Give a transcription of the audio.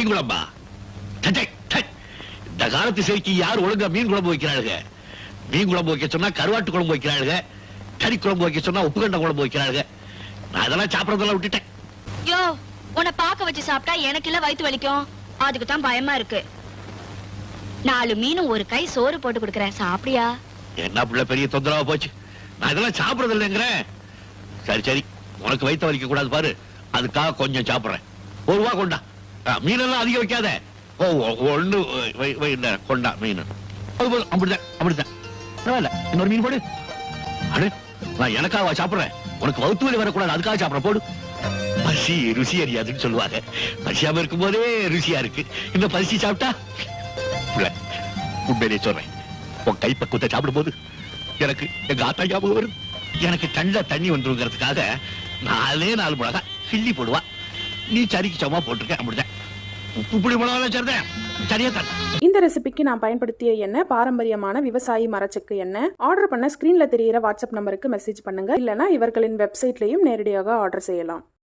மீன் குழம்பா? இந்த காலத்து செய்திக்கு யார் ஒழுங்கா மீன் குழம்பு வைக்கிறாளுங்க? மீன் குழம்பு வைக்க சொன்னா கருவாட்டு குழம்பு வைக்கிறாளுங்க, கறி குழம்பு வைக்க சொன்னா உப்புக்கண்ட குழம்பு வைக்கிறாளுங்க. நான் அதெல்லாம் சாப்பிடறதெல்லாம் விட்டுட்டேன். யோ, உன்னை பாக்க வச்சு சாப்பிட்டா எனக்கு இல்ல வயிற்று வலிக்கும். அதுக்கு தான் பயமா இருக்கு. 4 மீனும் ஒரு கை சோறு போட்டு கொடுக்கறேன், சாப்பிடியா? என்ன பிள்ளை பெரிய தொந்தரவா போச்சு. நான் இதெல்லாம் சாப்பிடறது இல்லைங்கிறேன். சரி சரி, உனக்கு வயிற்று வலிக்க கூடாது பாரு, அதுக்காக கொஞ்சம் சாப்பிடுறேன். 1 ரூபா கொண்டா. மீனெல்லாம் அதிகம் வைக்காத. ஓ, 1 கொண்டா மீன். அப்படிதான் அப்படிதான். பரவாயில்ல, இன்னொரு மீன் போடு. அடு, நான் எனக்காக சாப்பிடுறேன், உனக்கு வயிற்று வலி வரக்கூடாது, அதுக்காக சாப்பிட போடு. பசி ருசி அறியாதுன்னு சொல்லுவாங்க. பசியாம இருக்கும் போதே ருசியா இருக்கு, இந்த பசி சாப்பிட்டா. உண்மையிலே சொல்றேன், உன் கை பக்குவத்தை சாப்பிடும் போது எனக்கு எங்க ஆத்தா ஞாபகம் வரும். எனக்கு கண்ணில் தண்ணி வந்துருங்கிறதுக்காக 4 மிளகா கிள்ளி போடுவா. நீ சரிக்கு சமமா போட்டிருக்க, அப்படிதான். உப்புப்புடி மிளகா சேர்ந்தேன், சரியா தான். இந்த ரெசிபிக்கு நான் பயன்படுத்திய எண்ணெய் பாரம்பரியமான விவசாயி மரச்செக்கு எண்ணெய். ஆர்டர் பண்ண ஸ்கிரீன்ல தெரியிற வாட்ஸ்அப் நம்பருக்கு மெசேஜ் பண்ணுங்க, இல்லனா இவர்களின் வெப்சைட்லயும் நேரடியாக ஆர்டர் செய்யலாம்.